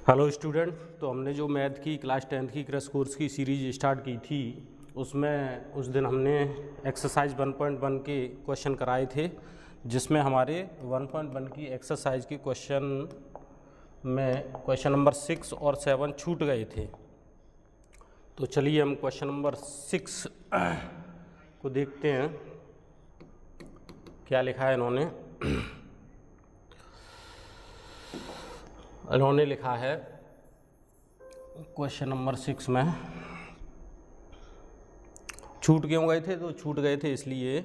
Hello student. तो हमने जो मैथ की क्लास 10th की क्रैश कोर्स की सीरीज स्टार्ट की थी उसमें उस दिन हमने एक्सरसाइज 1.1 के क्वेश्चन कराए थे, जिसमें हमारे 1.1 की एक्सरसाइज के क्वेश्चन में क्वेश्चन नंबर 6 और 7 छूट गए थे। तो चलिए हम क्वेश्चन नंबर 6 को देखते हैं क्या लिखा है इन्होंने। इन्होंने लिखा है क्वेश्चन नंबर 6 में, छूट क्यों गए थे? तो छूट गए थे इसलिए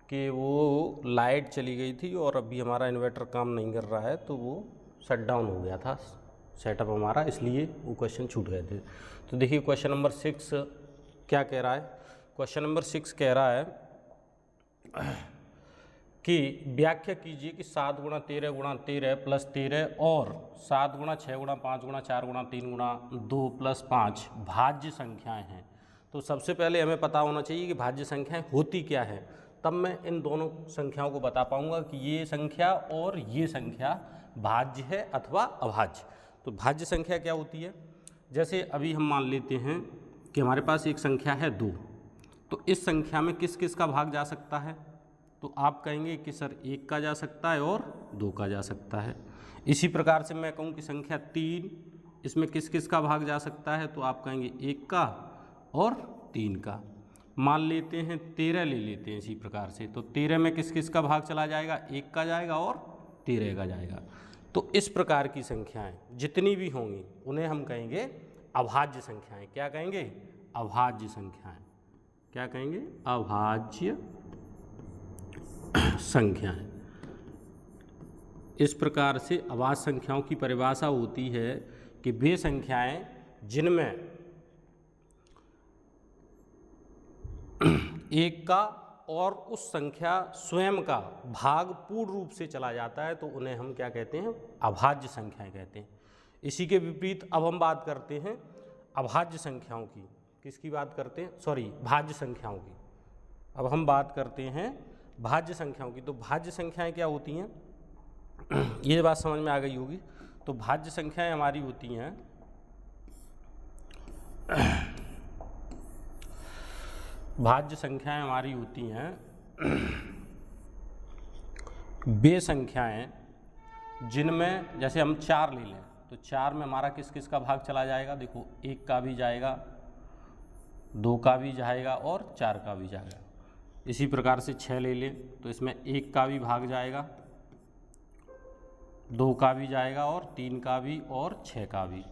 कि वो लाइट चली गई थी और अभी हमारा इन्वर्टर काम नहीं कर रहा है, तो वो शट डाउन हो गया था सेटअप हमारा, इसलिए वो क्वेश्चन छूट गए थे। तो देखिए क्वेश्चन नंबर 6 क्या कह रहा है। क्वेश्चन नंबर 6 कह रहा है कि व्याख्या कीजिए कि 7 गुणा 13 गुणा 13 प्लस 13 और 7 गुणा 6 गुणा 5 गुणा 4 गुणा 3 गुणा 2 प्लस 5 भाज्य संख्याएं हैं। तो सबसे पहले हमें पता होना चाहिए कि भाज्य संख्याएं होती क्या है, तब मैं इन दोनों संख्याओं को बता पाऊंगा कि ये संख्या और ये संख्या भाज्य है अथवा अभाज्य। तो भाज्य संख्या क्या होती है? जैसे अभी हम मान लेते हैं कि हमारे पास एक संख्या है 2, तो इस संख्या में किस किस का भाग जा सकता है? तो आप कहेंगे कि सर 1 का जा सकता है और 2 का जा सकता है। इसी प्रकार से मैं कहूँ कि संख्या 3, इसमें किस किस का भाग जा सकता है? तो आप कहेंगे 1 का और 3 का। मान लेते हैं 13 ले लेते हैं इसी प्रकार से, तो 13 में किस किस का भाग चला जाएगा? 1 का जाएगा और 13 का जाएगा। तो इस प्रकार की संख्याएं जितनी भी होंगी उन्हें हम कहेंगे अभाज्य संख्याएं। क्या कहेंगे? अभाज्य संख्याएं। क्या कहेंगे? अभाज्य संख्याएं। इस प्रकार से अभाज्य संख्याओं की परिभाषा होती है कि वे संख्याएं जिनमें एक का और उस संख्या स्वयं का भाग पूर्ण रूप से चला जाता है, तो उन्हें हम क्या कहते हैं? अभाज्य संख्याएं कहते हैं। इसी के विपरीत अब हम बात करते हैं अभाज्य संख्याओं की। किसकी बात करते हैं? सॉरी, भाज्य संख्याओं की। अब हम बात करते हैं भाज्य संख्याओं की। तो भाज्य संख्याएं क्या होती हैं? ये बात समझ में आ गई होगी। तो भाज्य संख्याएं हमारी होती हैं भाज्य संख्याएं हमारी होती हैं वे संख्याएं जिनमें, जैसे हम 4 ले लें, तो 4 में हमारा किस किस का भाग चला जाएगा? देखो 1 का भी जाएगा, 2 का भी जाएगा और 4 का भी जाएगा। इसी प्रकार से 6 ले लें तो इसमें 1 का भी भाग जाएगा, 2 का भी जाएगा और 3 का भी और 6 का भी।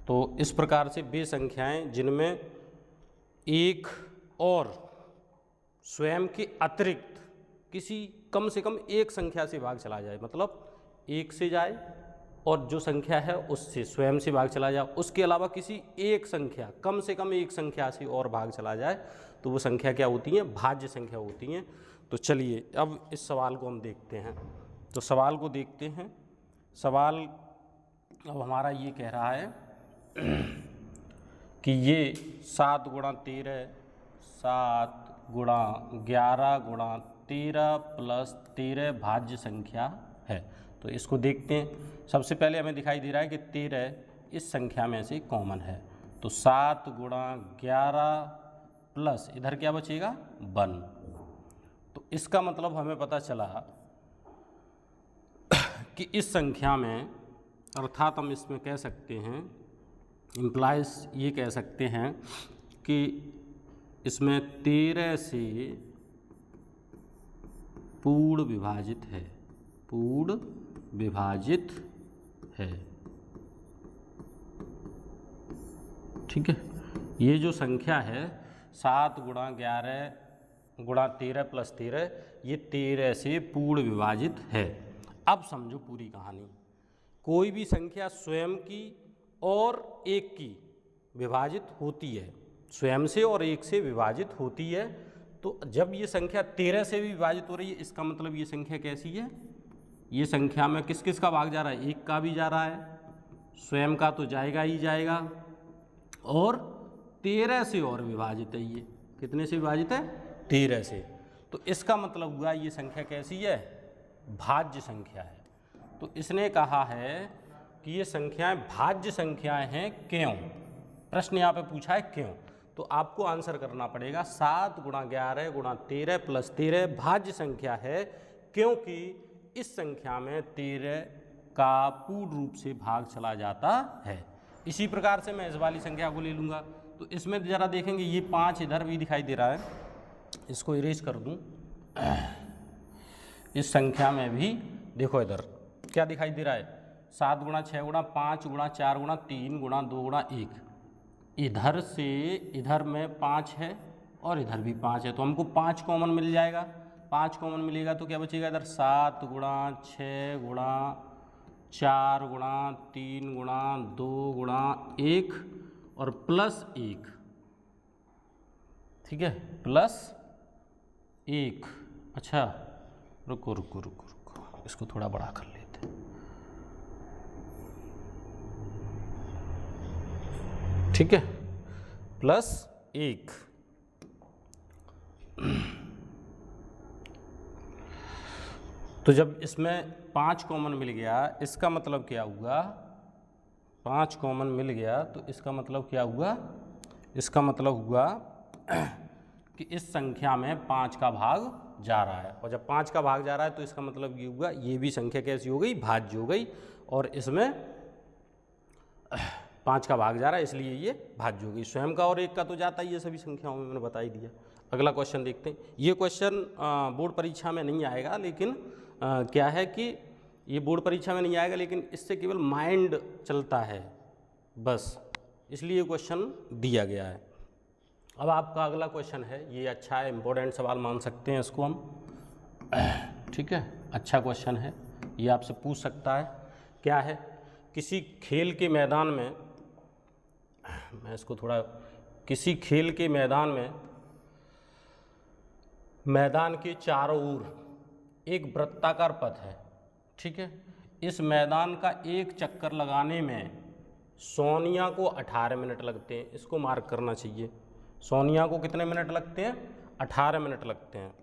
तो इस प्रकार से वे संख्याएं जिनमें एक और स्वयं के अतिरिक्त किसी कम से कम एक संख्या से भाग चला जाए, मतलब 1 से जाए और जो संख्या है उससे स्वयं से भाग चला जाए, उसके अलावा किसी एक संख्या, कम से कम एक संख्या से और भाग चला जाए, तो वो संख्या क्या होती हैं? भाज्य संख्या होती हैं। तो चलिए अब इस सवाल को हम देखते हैं। तो सवाल को देखते हैं। सवाल अब हमारा ये कह रहा है कि ये 7 गुणा 13, 7 गुणा 11 गुणा 13 प्लस 13 भाज्य संख्या है। तो इसको देखते हैं। सबसे पहले हमें दिखाई दे रहा है कि 13 इस संख्या में से कॉमन है, तो 7 गुणा 11 प्लस इधर क्या बचेगा? 1। तो इसका मतलब हमें पता चला कि इस संख्या में, अर्थात हम इसमें कह सकते हैं, इम्प्लाइज ये कह सकते हैं कि इसमें 13 से पूर्ण विभाजित है, पूर्ण विभाजित है। ठीक है, ये जो संख्या है 7 गुणा 11 गुणा 13 प्लस 13, ये 13 से पूर्ण विभाजित है। अब समझो पूरी कहानी। कोई भी संख्या स्वयं की और 1 की विभाजित होती है, स्वयं से और 1 से विभाजित होती है। तो जब ये संख्या 13 से भी विभाजित हो रही है, इसका मतलब ये संख्या कैसी है? ये संख्या में किस किस का भाग जा रहा है? 1 का भी जा रहा है, स्वयं का तो जाएगा ही जाएगा, और 13 से और विभाजित है। ये कितने से विभाजित है? 13 से। तो इसका मतलब हुआ ये संख्या कैसी है? भाज्य संख्या है। तो इसने कहा है कि ये संख्याएं भाज्य संख्याएं हैं क्यों, प्रश्न यहाँ पे पूछा है क्यों, तो आपको आंसर करना पड़ेगा 7 × 11 × 13 + 13 भाज्य संख्या है क्योंकि इस संख्या में 13 का पूर्ण रूप से भाग चला जाता है। इसी प्रकार से मैं इस वाली संख्या को ले लूँगा, तो इसमें ज़रा देखेंगे ये 5 इधर भी दिखाई दे रहा है, इसको इरेज कर दूँ। इस संख्या में भी देखो इधर क्या दिखाई दे रहा है, 7 × 6 × 5 × 4 × 3 × 2 × 1, इधर से इधर में 5 है और इधर भी 5 है, तो हमको 5 कॉमन मिल जाएगा। 5 कॉमन मिलेगा तो क्या बचेगा इधर 7 × 6 × 4 × 3 × 2 × 1 और +1, ठीक है, +1। अच्छा रुको रुको रुको रुको, इसको थोड़ा बड़ा कर लेते हैं, ठीक है, +1। तो जब इसमें 5 कॉमन मिल गया, इसका मतलब क्या हुआ, 5 कॉमन मिल गया तो इसका मतलब क्या हुआ, इसका मतलब हुआ कि इस संख्या में 5 का भाग जा रहा है, और जब 5 का भाग जा रहा है तो इसका मतलब ये हुआ ये भी संख्या कैसी हो गई, भाज्य हो गई, और इसमें 5 का भाग जा रहा है इसलिए ये भाज्य हो गई। स्वयं का और 1 का तो जाता ही है सभी संख्याओं में, मैंने बता ही दिया। अगला क्वेश्चन देखते हैं। ये क्वेश्चन बोर्ड परीक्षा में नहीं आएगा, लेकिन क्या है कि ये बोर्ड परीक्षा में नहीं आएगा, लेकिन इससे केवल माइंड चलता है बस, इसलिए ये क्वेश्चन दिया गया है। अब आपका अगला क्वेश्चन है, ये अच्छा है, इम्पोर्टेंट सवाल मान सकते हैं इसको हम, ठीक है, अच्छा क्वेश्चन है, ये आपसे पूछ सकता है। क्या है, किसी खेल के मैदान में, मैं इसको थोड़ा, किसी खेल के मैदान में, मैदान के चारों ओर एक वृत्ताकार पथ है, ठीक है, इस मैदान का एक चक्कर लगाने में सोनिया को 18 मिनट लगते हैं, इसको मार्क करना चाहिए। सोनिया को कितने मिनट लगते हैं, 18 मिनट लगते हैं।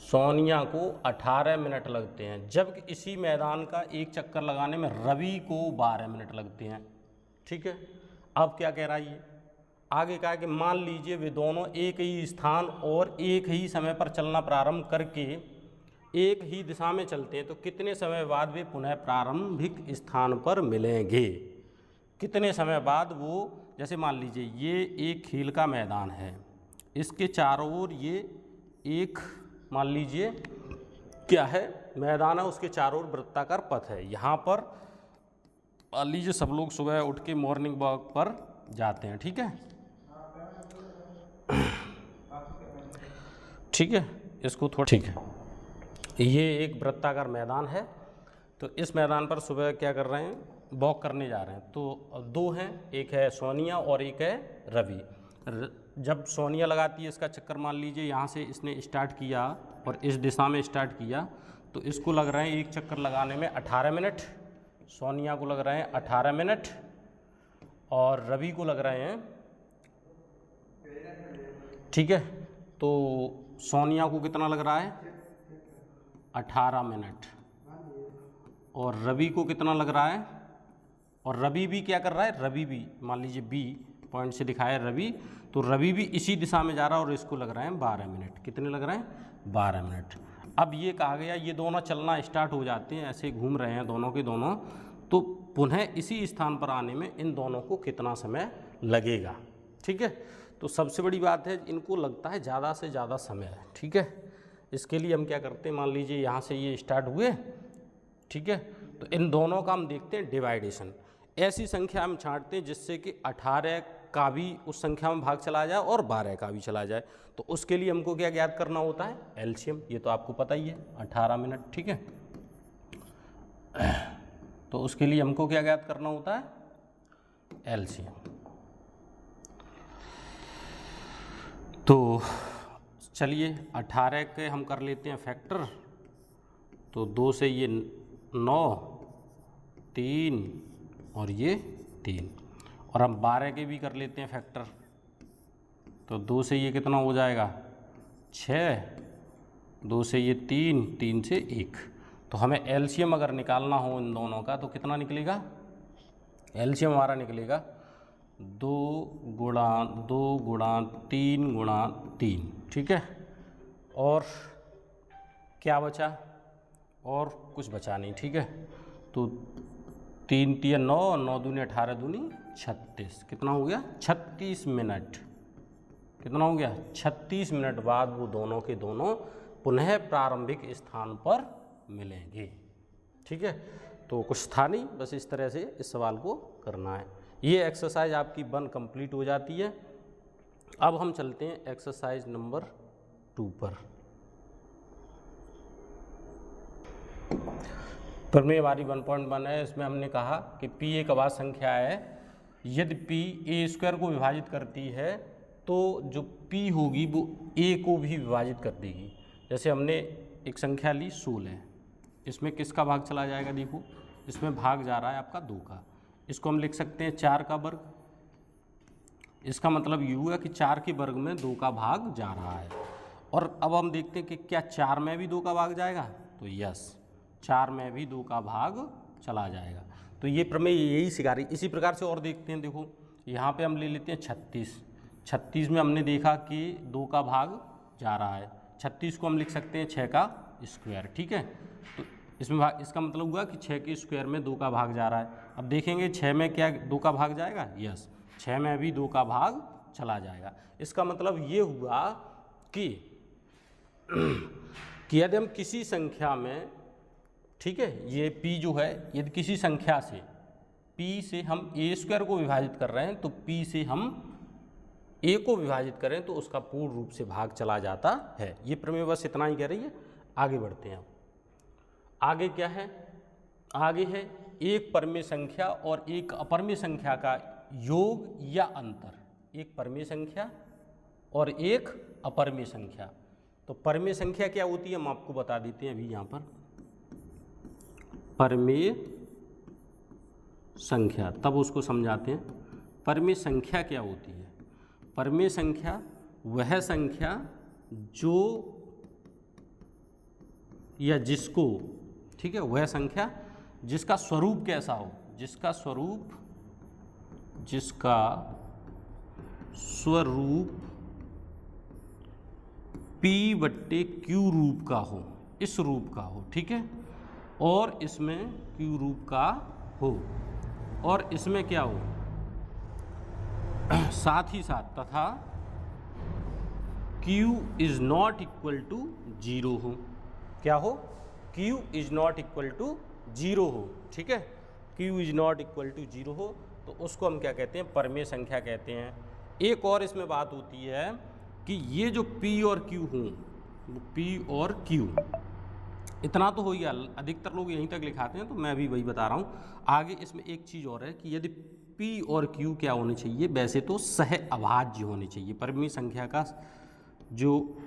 सोनिया को 18 मिनट लगते हैं, जबकि इसी मैदान का एक चक्कर लगाने में रवि को 12 मिनट लगते हैं, ठीक है। अब क्या कह रहा है ये, आगे कहा कि मान लीजिए वे दोनों एक ही स्थान और एक ही समय पर चलना प्रारंभ करके एक ही दिशा में चलते हैं, तो कितने समय बाद वे पुनः प्रारंभिक स्थान पर मिलेंगे। कितने समय बाद वो, जैसे मान लीजिए ये एक खेल का मैदान है, इसके चारों ओर ये एक, मान लीजिए क्या है, मैदान है, उसके चारों ओर वृत्ताकार पथ है। यहाँ पर मान लीजिए सब लोग सुबह उठ के मॉर्निंग वॉक पर जाते हैं, ठीक है, ठीक है, इसको थोड़ा, ठीक है, ये एक वृत्ताकार मैदान है, तो इस मैदान पर सुबह क्या कर रहे हैं, वॉक करने जा रहे हैं। तो दो हैं, एक है सोनिया और एक है रवि। जब सोनिया लगाती है इसका चक्कर, मान लीजिए यहाँ से इसने स्टार्ट किया और इस दिशा में स्टार्ट किया, तो इसको लग रहे हैं एक चक्कर लगाने में 18 मिनट, सोनिया को लग रहे हैं 18 मिनट, और रवि को लग रहे हैं, ठीक है, तो सोनिया को कितना लग रहा है, 18 मिनट, और रवि को कितना लग रहा है, और रवि भी क्या कर रहा है, रवि भी मान लीजिए बी पॉइंट से दिखाया रवि, तो रवि भी इसी दिशा में जा रहा है और इसको लग रहा है 12 मिनट। कितने लग रहे हैं, 12 मिनट। अब ये कहा गया ये दोनों चलना स्टार्ट हो जाते हैं, ऐसे घूम रहे हैं दोनों के दोनों, तो पुनः इसी स्थान पर आने में इन दोनों को कितना समय लगेगा, ठीक है। तो सबसे बड़ी बात है, इनको लगता है ज़्यादा से ज़्यादा समय, ठीक है। इसके लिए हम क्या करते हैं, मान लीजिए यहाँ से ये स्टार्ट हुए, ठीक है, तो इन दोनों का हम देखते हैं डिवाइडेशन, ऐसी संख्या हम छांटते हैं जिससे कि 18 का भी उस संख्या में भाग चला जाए और 12 का भी चला जाए। तो उसके लिए हमको क्या ज्ञात करना होता है, एलसीएम, ये तो आपको पता ही है, 18 मिनट, ठीक है। तो उसके लिए हमको क्या ज्ञात करना होता है, एलसीएम। तो चलिए 18 के हम कर लेते हैं फैक्टर, तो 2 से ये 9, 3 और ये 3, और हम 12 के भी कर लेते हैं फैक्टर, तो 2 से ये कितना हो जाएगा, 6, 2 से ये 3, 3 से 1, तो तो हमें एलसीएम अगर निकालना हो इन दोनों का तो कितना निकलेगा, एलसीएम हमारा निकलेगा 2 गुणा 3 गुणा 3, ठीक है। और क्या बचा, और कुछ बचा नहीं, ठीक है। तो 3 तिया 9, 9 दूनी 18 दूनी 36, कितना हो गया 36 मिनट, कितना हो गया 36 मिनट बाद वो दोनों के दोनों पुनः प्रारंभिक स्थान पर मिलेंगे, ठीक है। तो कुछ था नहीं, बस इस तरह से इस सवाल को करना है। ये एक्सरसाइज आपकी 1 कंप्लीट हो जाती है। अब हम चलते हैं एक्सरसाइज नंबर 2 पर। प्रमेय हमारी 1.1 है। इसमें हमने कहा कि P एक अभाज्य संख्या है, यदि P a स्क्वायर को विभाजित करती है तो जो P होगी वो a को भी विभाजित कर देगी। जैसे हमने एक संख्या ली 16, इसमें किसका भाग चला जाएगा, देखो इसमें भाग जा रहा है आपका 2 का। इसको हम लिख सकते हैं 4 का वर्ग। इसका मतलब ये हुआ कि 4 के वर्ग में 2 का भाग जा रहा है। और अब हम देखते हैं कि क्या 4 में भी 2 का भाग जाएगा, तो यस 4 में भी 2 का भाग चला जाएगा। तो ये प्रमेय यही सिखा रही। इसी प्रकार से और देखते हैं, देखो यहाँ पे हम ले लेते हैं 36 में हमने देखा कि 2 का भाग जा rहा है। 36 को हम लिख सकते हैं 6 का स्क्वायर, ठीक है। तो इसमें भाग, इसका मतलब हुआ कि 6 के स्क्वायर में 2 का भाग जा रहा है। अब देखेंगे 6 में क्या 2 का भाग जाएगा, यस 6 में भी 2 का भाग चला जाएगा। इसका मतलब ये हुआ कि यदि हम किसी संख्या में, ठीक है, ये P जो है, यदि किसी संख्या से P से हम a स्क्वायर को विभाजित कर रहे हैं तो P से हम a को विभाजित करें तो उसका पूर्ण रूप से भाग चला जाता है। ये प्रमेय बस इतना ही कह रही है। आगे बढ़ते हैं। आगे क्या है, आगे है एक परमेय संख्या और एक अपरमेय संख्या का योग या अंतर। एक परमेय संख्या और एक अपरमेय संख्या। तो परमेय संख्या क्या होती है हम आपको बता देते हैं अभी यहाँ पर। परमेय संख्या, तब उसको समझाते हैं। परमेय संख्या क्या होती है? परमेय संख्या वह संख्या जो या जिसको, ठीक है, वह संख्या जिसका स्वरूप कैसा हो, जिसका स्वरूप P/Q रूप का हो, इस रूप का हो, ठीक है। और इसमें Q रूप का हो और इसमें क्या हो, साथ ही साथ तथा Q is not equal to 0 हो। क्या हो? Q is not equal to 0 हो, ठीक है। Q is not equal to 0 हो तो उसको हम क्या कहते हैं? परमेय संख्या कहते हैं। एक और इसमें बात होती है कि ये जो P और Q हों, P और Q, इतना तो हो गया, अधिकतर लोग यहीं तक लिखाते हैं तो मैं भी वही बता रहा हूँ। आगे इसमें एक चीज़ और है कि यदि P और Q क्या होने चाहिए, वैसे तो सह अभाज्य होने चाहिए। परमेय संख्या का जो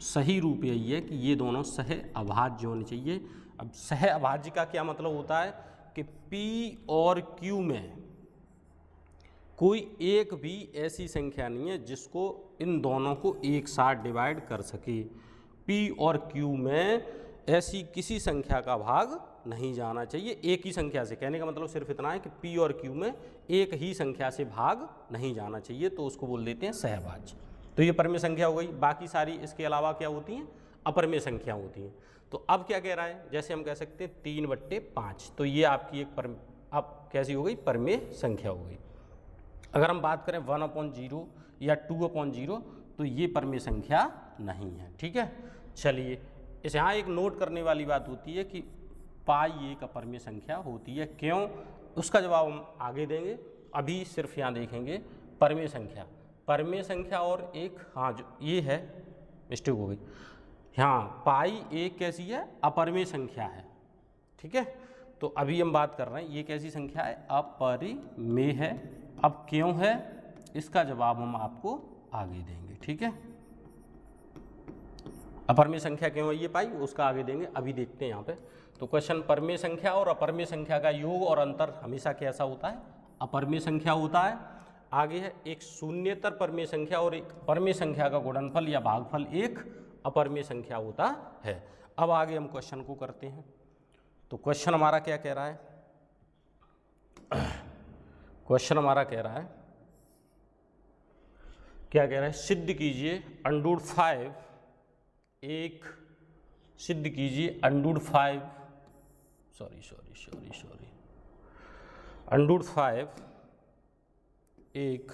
सही रूप यही है कि ये दोनों सह अभाज्य होने चाहिए। अब सह अभाज्य का क्या मतलब होता है कि P और Q में कोई एक भी ऐसी संख्या नहीं है जिसको इन दोनों को एक साथ डिवाइड कर सके। P और Q में ऐसी किसी संख्या का भाग नहीं जाना चाहिए। एक ही संख्या से, कहने का मतलब सिर्फ इतना है कि P और Q में एक ही संख्या से भाग नहीं जाना चाहिए, तो उसको बोल देते हैं सहभाज्य। तो ये परमेय संख्या हो गई। बाकी सारी इसके अलावा क्या होती हैं? अपरमेय संख्या होती हैं। तो अब क्या कह रहा है, जैसे हम कह सकते हैं 3/5, तो ये आपकी एक अब कैसी हो गई? परमेय संख्या हो गई। अगर हम बात करें 1/0 या 2/0 तो ये परमेय संख्या नहीं है, ठीक है। चलिए, इस यहाँ एक नोट करने वाली बात होती है कि पाई एक अपरमेय संख्या होती है। क्यों? उसका जवाब हम आगे देंगे। अभी सिर्फ यहाँ देखेंगे परमेय संख्या। परमेय संख्या और एक, हाँ जो ये है, मिस्टेक हो गई, हाँ पाई एक कैसी है? अपरमेय संख्या है, ठीक है। तो अभी हम बात कर रहे हैं ये कैसी संख्या है? अपरिमेय है। अब क्यों है, इसका जवाब हम आपको आगे देंगे, ठीक है। अपरमेय संख्या क्यों है ये पाई, उसका आगे देंगे। अभी देखते हैं यहाँ पे। तो क्वेश्चन, परमेय संख्या और अपरमेय संख्या का योग और अंतर हमेशा कैसा होता है? अपरमेय संख्या होता है। आगे है एक शून्येतर परमेय संख्या और एक परमेय संख्या का गुणनफल या भागफल एक अपरमेय संख्या होता है। अब आगे हम क्वेश्चन को करते हैं। तो क्वेश्चन हमारा क्या कह रहा है? क्वेश्चन हमारा कह रहा है, क्या कह रहा है? सिद्ध कीजिए अंडूड 5 एक, सिद्ध कीजिए अंडूड 5 अंडूड 5 एक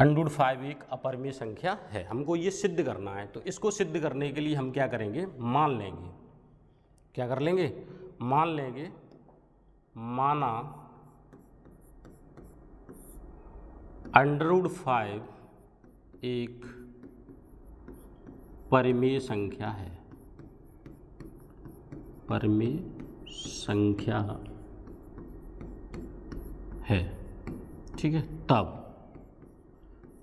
अंडूड 5 एक अपरिमेय संख्या है। हमको ये सिद्ध करना है। तो इसको सिद्ध करने के लिए हम क्या करेंगे? मान लेंगे। क्या कर लेंगे? मान लेंगे। माना अंडरवुड 5 एक परिमेय संख्या है। परिमेय संख्या है, ठीक है। तब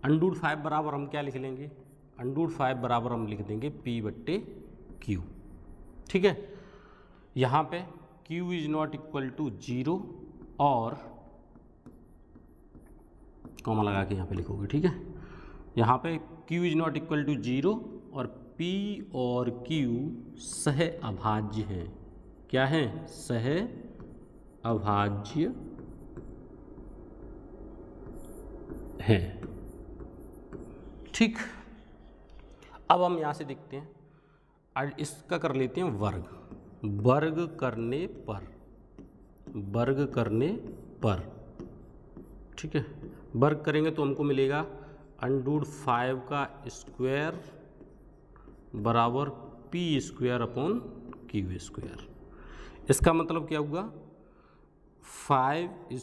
अंडूड 5 बराबर हम क्या लिख लेंगे? अंडूड 5 बराबर हम लिख देंगे P/Q, ठीक है। यहाँ पे Q is not equal to 0 और कॉमा लगा के यहाँ पे लिखोगे, ठीक है। यहाँ पे Q is not equal to 0 और P और Q सह अभाज्य हैं। क्या है? सह अभाज्य है, ठीक। अब हम यहाँ से देखते हैं और इसका कर लेते हैं वर्ग। वर्ग करने पर, ठीक है। वर्ग करेंगे तो हमको मिलेगा अंडूड 5 का स्क्वायर बराबर P² इसका मतलब क्या हुआ? 5 =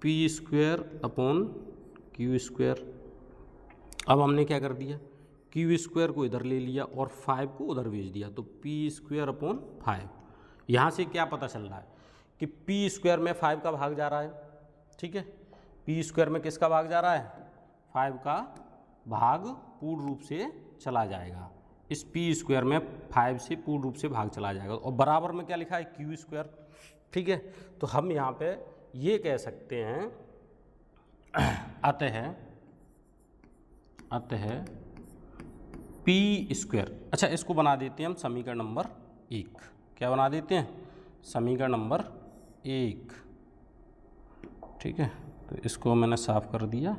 P²/Q²। अब हमने क्या कर दिया? Q² को इधर ले लिया और 5 को उधर भेज दिया, तो P²/5। यहाँ से क्या पता चल रहा है कि P² में 5 का भाग जा रहा है, ठीक है। P² में किसका भाग जा रहा है? 5 का भाग पूर्ण रूप से चला जाएगा। इस P² में 5 से पूर्ण रूप से भाग चला जाएगा और बराबर में क्या लिखा है? Q², ठीक है। तो हम यहाँ पे ये कह सकते हैं अतः P²। अच्छा, इसको बना देते हैं हम समीकरण नंबर 1। क्या बना देते हैं? समीकरण नंबर 1, ठीक है। तो इसको मैंने साफ कर दिया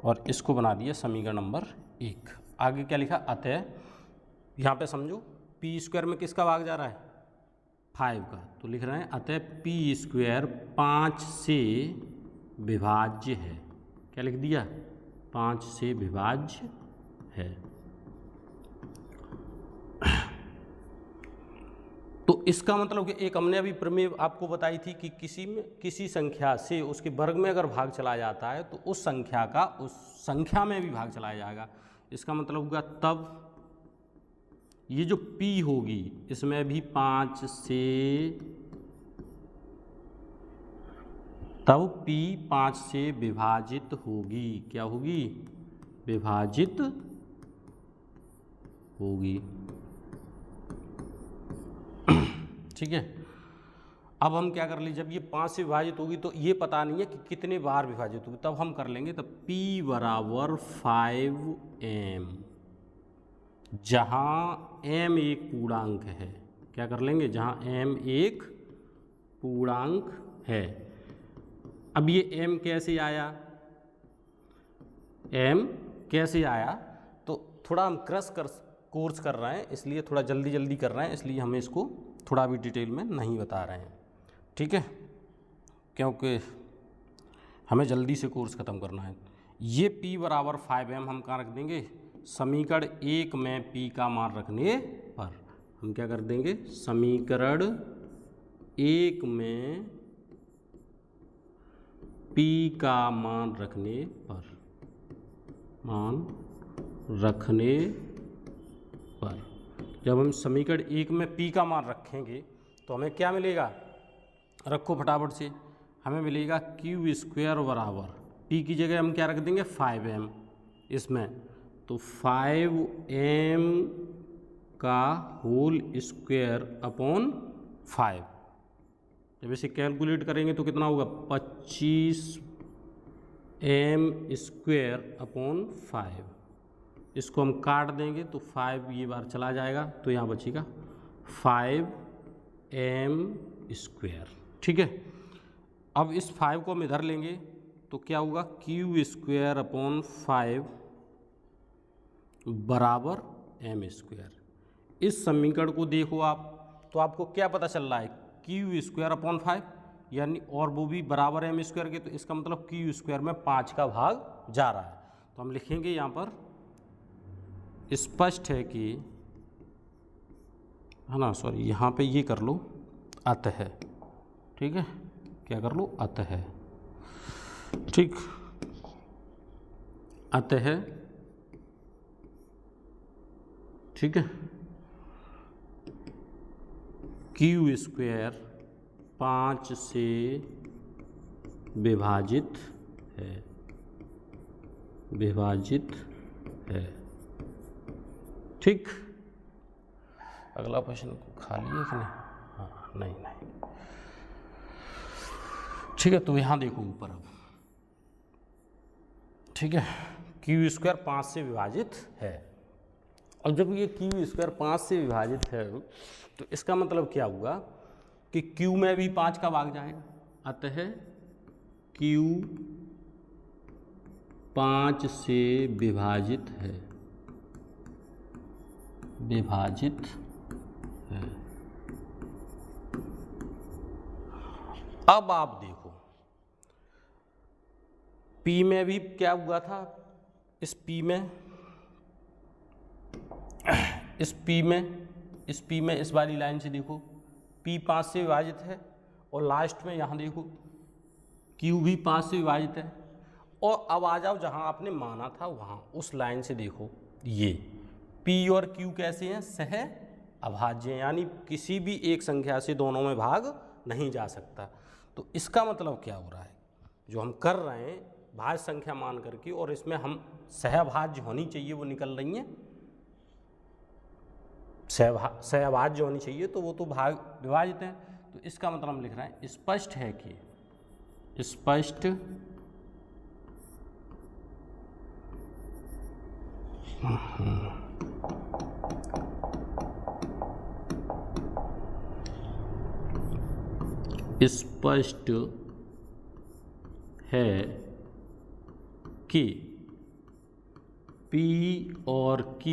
और इसको बना दिया समीकरण नंबर 1। आगे क्या लिखा? अतः, यहाँ पे समझो P² में किसका भाग जा रहा है? 5 का। तो लिख रहे हैं अतः P² 5 से विभाज्य है। क्या लिख दिया? 5 से विभाज्य है। तो इसका मतलब कि एक हमने अभी प्रमेय आपको बताई थी कि किसी संख्या से उसके वर्ग में अगर भाग चला जाता है तो उस संख्या का उस संख्या में भी भाग चलाया जाएगा। इसका मतलब होगा तब ये जो P होगी इसमें भी 5 से, तब P 5 से विभाजित होगी। क्या होगी? विभाजित होगी, ठीक है। अब हम क्या कर ले, जब ये 5 से विभाजित होगी तो ये पता नहीं है कि कितने बार विभाजित होगी, तब हम कर लेंगे तब P बराबर 5m, जहाँ m एक पूर्णांक है। क्या कर लेंगे? जहाँ m एक पूर्णांक है। अब ये m कैसे आया? m कैसे आया? तो थोड़ा हम कोर्स कर रहे हैं, इसलिए थोड़ा जल्दी कर रहे हैं, इसलिए हमें इसको थोड़ा भी डिटेल में नहीं बता रहे हैं, ठीक है, क्योंकि हमें जल्दी से कोर्स ख़त्म करना है। ये P बराबर 5m हम कहाँ रख देंगे? समीकरण 1 में P का मान रखने पर हम क्या कर देंगे? समीकरण 1 में P का मान रखने पर जब हम समीकरण 1 में P का मान रखेंगे तो हमें क्या मिलेगा? रखो फटाफट से। हमें मिलेगा Q² बराबर P की जगह हम क्या रख देंगे? 5m इसमें, तो 5m का होल स्क्वायर अपॉन 5। जब इसे कैलकुलेट करेंगे तो कितना होगा? 25 एम स्क्वेयर अपॉन 5, इसको हम काट देंगे तो 5 ये बार चला जाएगा तो यहाँ बचेगा 5m स्क्वेयर। ठीक है, अब इस 5 को हम इधर लेंगे तो क्या होगा, क्यू स्क्वेयर अपॉन 5 बराबर एम स्क्वेयर। इस समीकरण को देखो आप तो आपको क्या पता चल रहा है, क्यू स्क्वायर अपॉन 5 यानी, और वो भी बराबर एम स्क्वायर के, तो इसका मतलब क्यू स्क्वायर में 5 का भाग जा रहा है। तो हम लिखेंगे यहाँ पर स्पष्ट है कि, है ना, सॉरी यहाँ पे ये कर लो अतः, ठीक है, क्या कर लो अतः, ठीक, अतः, ठीक है, क्यू स्क्वायर 5 से विभाजित है, विभाजित है। ठीक, अगला क्वेश्चन खाली है कि नहीं? हाँ, नहीं। ठीक है, तो यहाँ देखो ऊपर अब, ठीक है, क्यू स्क्वायर 5 से विभाजित है। और जब ये क्यू स्क्वायर 5 से विभाजित है तो इसका मतलब क्या हुआ कि क्यू में भी 5 का भाग जाएगा, अतः क्यू 5 से विभाजित है, विभाजित है। अब आप देखो P में भी क्या हुआ था, इस P में इस वाली लाइन से देखो P 5 से विभाजित है, और लास्ट में यहाँ देखो Q भी 5 से विभाजित है। और अब आ जाओ जहाँ आपने माना था वहाँ उस लाइन से देखो, ये P और Q कैसे हैं, सह अभाज्य, यानी किसी भी एक संख्या से दोनों में भाग नहीं जा सकता। तो इसका मतलब क्या हो रहा है, जो हम कर रहे हैं भाज्य संख्या मान करके, और इसमें हम सहभाज्य होनी चाहिए वो निकल रही हैं, सहभाज्य होनी चाहिए तो वो तो भाग विभाजित हैं। तो इसका मतलब हम लिख रहे हैं स्पष्ट है कि, स्पष्ट स्पष्ट है कि P और Q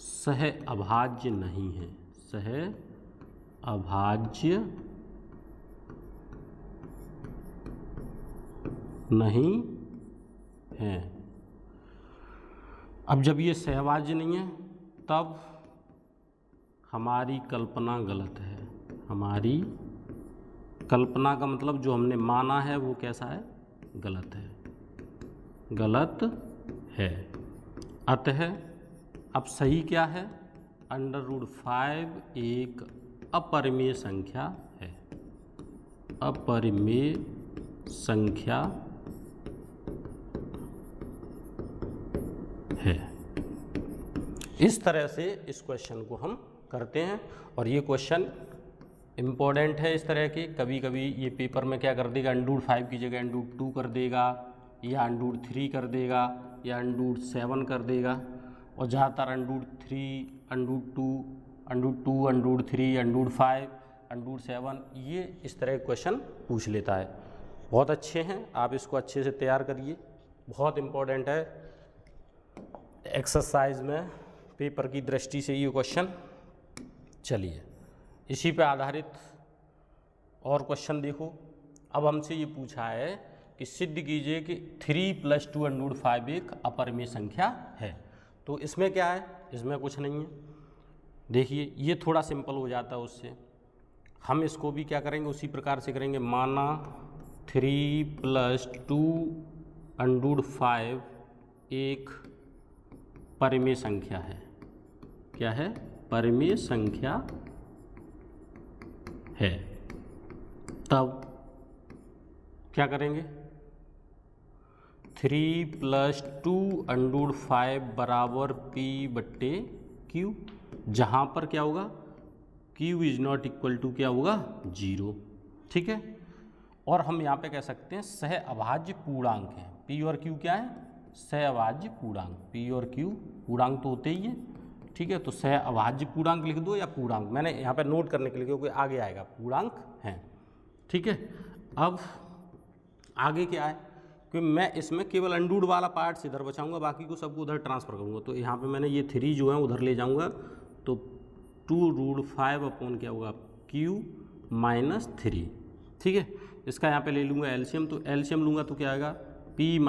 सह अभाज्य नहीं है, सह अभाज्य नहीं है। अब जब ये सहभाज्य नहीं है तब हमारी कल्पना गलत है, हमारी कल्पना का मतलब जो हमने माना है वो कैसा है, गलत है, गलत है। अतः अब सही क्या है, √5 एक अपरिमेय संख्या है, अपरिमेय संख्या है। इस तरह से इस क्वेश्चन को हम करते हैं, और ये क्वेश्चन इम्पोर्टेंट है इस तरह के। कभी कभी ये पेपर में क्या कर देगा, √5 की जगह √2 कर देगा, या √3 कर देगा, या √7 कर देगा, और ज़्यादातर √3, √2, √3, √5, √7 ये इस तरह के क्वेश्चन पूछ लेता है। बहुत अच्छे हैं, आप इसको अच्छे से तैयार करिए, बहुत इम्पोर्टेंट है एक्सरसाइज में पेपर की दृष्टि से ये क्वेश्चन। चलिए इसी पे आधारित और क्वेश्चन देखो। अब हमसे ये पूछा है कि सिद्ध कीजिए कि 3 + 2 √5 एक अपरिमेय संख्या है। तो इसमें क्या है, इसमें कुछ नहीं है। देखिए ये थोड़ा सिंपल हो जाता है उससे, हम इसको भी क्या करेंगे उसी प्रकार से करेंगे। माना 3 + 2 √5 एक परिमेय संख्या है। क्या है, परिमेय संख्या है। तब क्या करेंगे, 3 + 2 √5 बराबर P/Q, जहाँ पर क्या होगा, Q ≠ क्या होगा, 0। ठीक है, और हम यहाँ पे कह सकते हैं सह अभाज्य पूर्णांक है। पी और क्यू क्या है? सह अभाज्य पूर्णांक। पी और क्यू पूर्णांक तो होते ही है, ठीक है। तो सह अभाज्य पूर्णांक लिख दो या पूर्णांक, मैंने यहाँ पे नोट करने के लिए क्योंकि आगे आएगा, पूर्णांक है, ठीक है। अब आगे क्या है कि मैं इसमें केवल अंडूड वाला पार्ट से इधर बचाऊंगा, बाकी को सबको उधर ट्रांसफर करूंगा। तो यहाँ पे मैंने ये 3 जो है उधर ले जाऊंगा, तो 2√5 अपॉन क्या होगा Q - 3, ठीक है। इसका यहाँ पे ले लूँगा एलसीएम, तो एलसीएम लूँगा तो क्या आएगा P -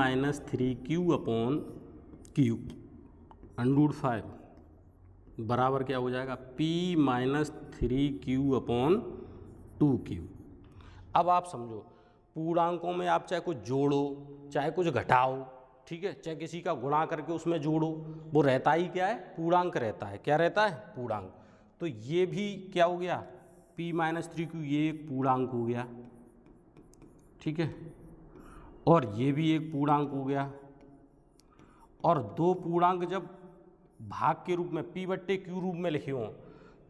3Q अपॉन Q √5 बराबर क्या हो जाएगा P - 3Q अपॉन 2Q। अब आप समझो पूर्णांकों में आप चाहे कुछ जोड़ो चाहे कुछ घटाओ, ठीक है, चाहे किसी का गुणा करके उसमें जोड़ो, वो रहता ही क्या है? पूर्णांक रहता है। क्या रहता है? पूर्णांक। तो ये भी क्या हो गया P - 3Q, ये एक पूर्णांक हो गया, ठीक है, और ये भी एक पूर्णांक हो गया। और दो पूर्णांक जब भाग के रूप में P/Q रूप में लिखे हों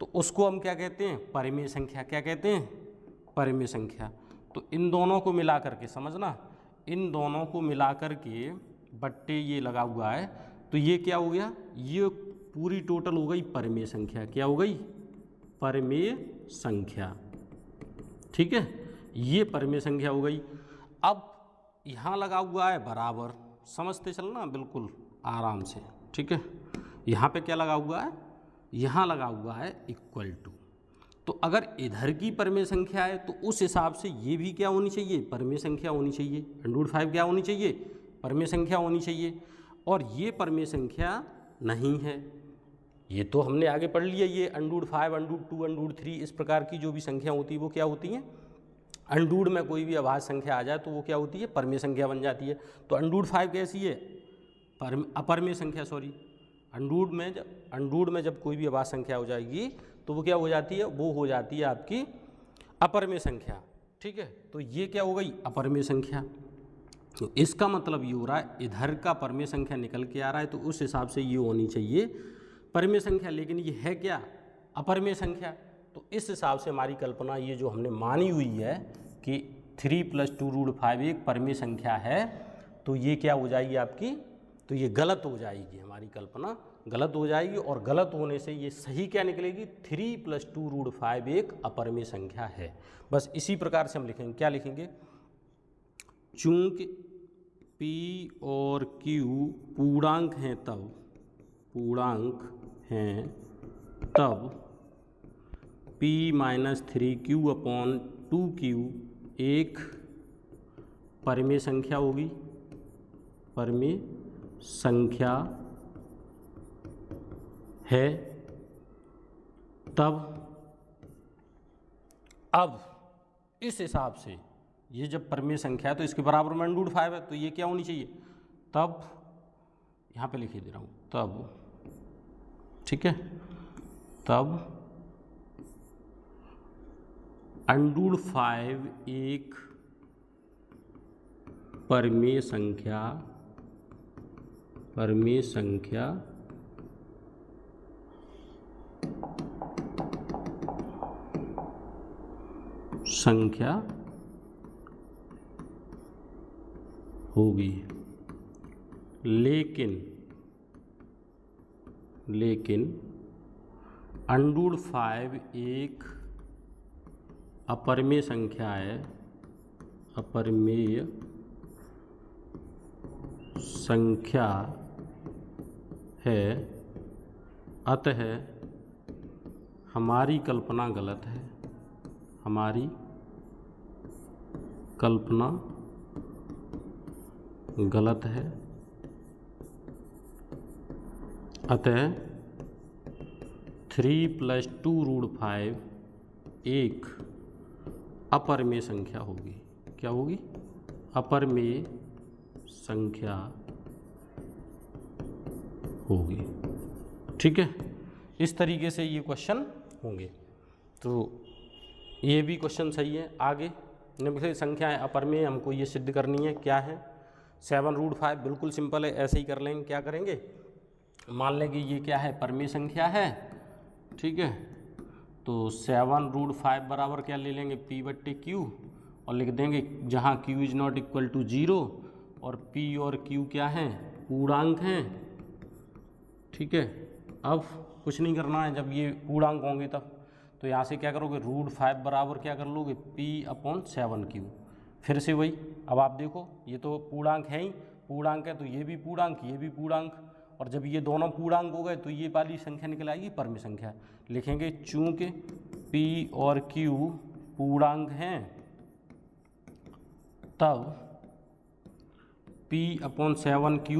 तो उसको हम क्या कहते हैं? परिमेय संख्या। क्या कहते हैं? परिमेय संख्या। तो इन दोनों को मिला करके समझना, इन दोनों को मिला करके बट्टे ये लगा हुआ है, तो ये क्या हो गया? ये पूरी टोटल हो गई परिमेय संख्या। क्या हो गई? परिमेय संख्या, ठीक है, ये परिमेय संख्या हो गई। अब यहाँ लगा हुआ है बराबर, समझते चलना बिल्कुल आराम से, ठीक है। यहाँ पे क्या लगा हुआ है? यहाँ लगा हुआ है इक्वल टू। तो अगर इधर की परिमेय संख्या है तो उस हिसाब से ये भी क्या होनी चाहिए? परिमेय संख्या होनी चाहिए। √5 क्या होनी चाहिए? परिमेय संख्या होनी चाहिए। और ये परिमेय संख्या नहीं है, ये तो हमने आगे पढ़ लिया। ये √5, √2, √3 इस प्रकार की जो भी संख्या होती है वो क्या होती हैं? अंडूड में कोई भी अभाज्य संख्या आ जाए तो वो क्या होती है? परिमेय संख्या बन जाती है। तो √5 कैसी है? अपरिमेय संख्या, सॉरी, अंडूड में जब कोई भी अभाज्य संख्या हो जाएगी तो वो क्या हो जाती है? वो हो जाती है आपकी अपरिमेय संख्या, ठीक है। तो ये क्या हो गई? अपरिमेय संख्या। तो इसका मतलब ये हो रहा है इधर का परिमेय संख्या निकल के आ रहा है, तो उस हिसाब से ये होनी चाहिए परिमेय संख्या, लेकिन ये है क्या? अपरिमेय संख्या। तो इस हिसाब से हमारी कल्पना ये जो हमने मानी हुई है कि 3 + 2√5 एक परिमेय संख्या है, तो ये क्या हो जाएगी आपकी? तो ये गलत हो जाएगी, हमारी कल्पना गलत हो जाएगी। और गलत होने से ये सही क्या निकलेगी? 3 + 2√5 एक अपरिमेय संख्या है। बस इसी प्रकार से हम लिखेंगे। क्या लिखेंगे? चूंकि P और Q पूर्णांक हैं तब P - 3Q अपॉन 2Q एक परिमेय संख्या होगी, परिमेय संख्या है तब। अब इस हिसाब से ये जब परिमेय संख्या है तो इसके बराबर में √5 है, तो ये क्या होनी चाहिए? तब यहाँ पे लिख दे रहा हूँ, तब, ठीक है, तब √5 एक परिमेय संख्या होगी। लेकिन √5 एक अपरिमेय संख्या है, अपरिमेय संख्या है, अतः हमारी कल्पना गलत है, हमारी कल्पना गलत है। अतः 3 + 2√5 एक अपरिमेय संख्या होगी। क्या होगी? अपरिमेय संख्या होगी, ठीक है। इस तरीके से ये क्वेश्चन होंगे। तो ये भी क्वेश्चन सही है। आगे निम्नलिखित संख्याएं अपरिमेय, हमको ये सिद्ध करनी है। क्या है? 7√5 बिल्कुल सिंपल है, ऐसे ही कर लेंगे। क्या करेंगे? मान लें कि ये क्या है? परिमेय संख्या है, ठीक है। तो 7√5 बराबर क्या ले लेंगे? P/Q, और लिख देंगे जहाँ q is not equal to 0 और p और q क्या हैं, पूर्णांक हैं। ठीक है, अब कुछ नहीं करना है, जब ये पूर्णांक होंगे तब तो यहाँ से क्या करोगे, √5 बराबर क्या कर लोगे, p/7q। फिर से वही, अब आप देखो ये तो पूर्णांक है ही, पूर्णांक है तो ये भी पूर्णांक, ये भी पूर्णांक, और जब ये दोनों पूर्णांक हो गए तो ये वाली संख्या निकल आएगी परिमेय संख्या। लिखेंगे चूंकि p और q पूर्णांक हैं तब p/7q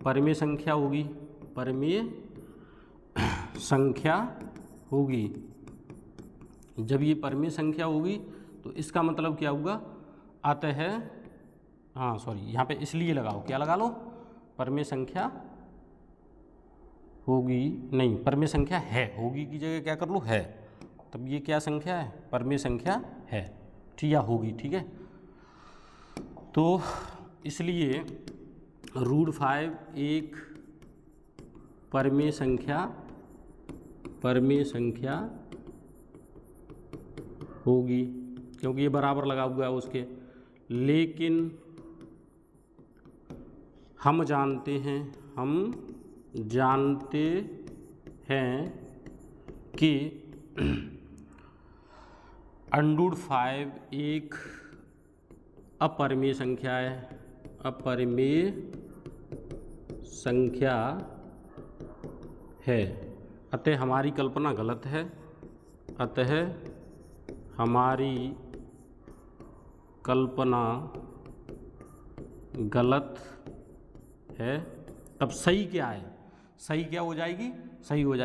परिमेय संख्या होगी, परिमेय संख्या होगी। जब ये परिमेय संख्या होगी तो इसका मतलब क्या होगा, अतः यहाँ पे इसलिए लगाओ, क्या लगा लो, परिमेय संख्या होगी, नहीं परिमेय संख्या है, होगी की जगह क्या कर लो, है, तब ये क्या संख्या है, परिमेय संख्या है, ठीक, या होगी। ठीक है, तो इसलिए √5 एक परिमेय संख्या होगी, क्योंकि ये बराबर लगा हुआ है उसके। लेकिन हम जानते हैं कि √5 एक अपरिमेय संख्या है, अपरिमेय संख्या है, अतः हमारी कल्पना गलत है, अतः हमारी कल्पना गलत है। तब सही क्या है, सही क्या हो जाएगी, सही हो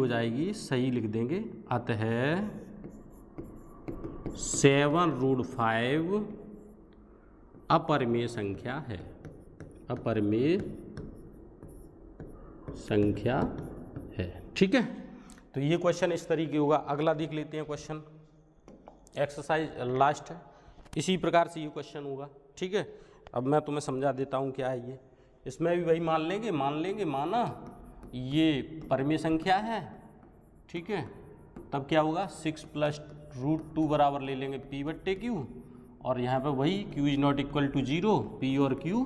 जाएगी, सही लिख देंगे, अतः 7√5 अपरिमेय संख्या है, अपरिमेय संख्या है। ठीक है, तो ये क्वेश्चन इस तरीके होगा। अगला देख लेते हैं क्वेश्चन, एक्सरसाइज लास्ट है, इसी प्रकार से ये क्वेश्चन होगा। ठीक है, अब मैं तुम्हें समझा देता हूँ क्या है ये। इसमें भी वही मान लेंगे माना ये परिमेय संख्या है, ठीक है, तब क्या होगा 6 + √2 बराबर ले लेंगे p/q, और यहाँ पे वही q is not equal to 0, p और q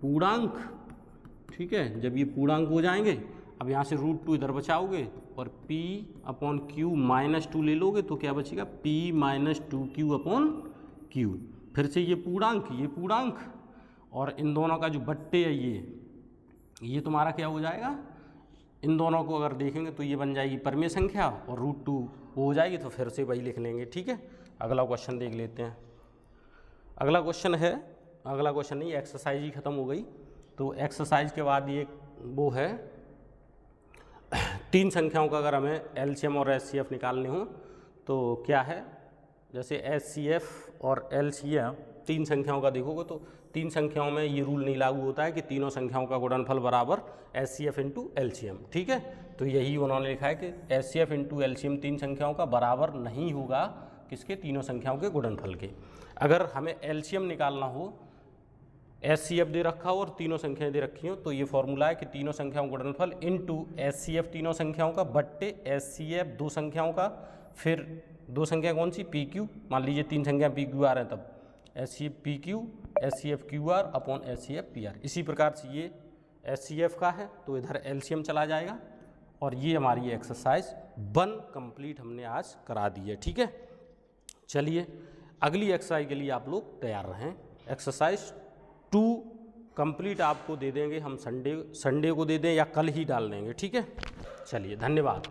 पूर्णांक। ठीक है, जब ये पूर्णांक हो जाएंगे, अब यहाँ से √2 इधर बचाओगे और p/q -2 ले लोगे तो क्या बचेगा, p-2q/q। फिर से ये पूर्णांक और इन दोनों का जो बट्टे है ये तुम्हारा क्या हो जाएगा, इन दोनों को अगर देखेंगे तो ये बन जाएगी परिमेय संख्या और √2 हो जाएगी, तो फिर से वही लिख लेंगे। ठीक है, अगला क्वेश्चन देख लेते हैं। अगला क्वेश्चन नहीं, एक्सरसाइज ही खत्म हो गई। तो एक्सरसाइज के बाद ये वो है 3 संख्याओं का अगर हमें एलसीएम और एचसीएफ निकालने हो तो क्या है, जैसे एचसीएफ और एलसीएम 3 संख्याओं का देखोगे तो 3 संख्याओं में ये रूल नहीं लागू होता है कि तीनों संख्याओं का गुणनफल बराबर एचसीएफ × एलसीएम। ठीक है, तो यही उन्होंने लिखा है कि एचसीएफ × एलसीएम 3 संख्याओं का बराबर नहीं होगा किसके, तीनों संख्याओं के गुणनफल के। अगर हमें एलसीएम निकालना हो, एचसीएफ दे रखा हो और तीनों संख्याएं दे रखी हो, तो ये फॉर्मूला है कि तीनों संख्याओं का गुणनफल × एचसीएफ तीनों संख्याओं का बट्टे एचसीएफ 2 संख्याओं का, फिर 2 संख्या कौन सी, PQ, मान लीजिए 3 संख्या PQR है, तब HCF PQ HCF QR upon HCF PR। इसी प्रकार से ये एचसीएफ का है तो इधर एलसीएम चला जाएगा, और ये हमारी एक्सरसाइज 1 कंप्लीट हमने आज करा दी है। ठीक है, चलिए अगली एक्सरसाइज के लिए आप लोग तैयार रहें। एक्सरसाइज 2 कंप्लीट आपको दे देंगे हम, संडे को दे दें या कल ही डाल देंगे। ठीक है, चलिए धन्यवाद।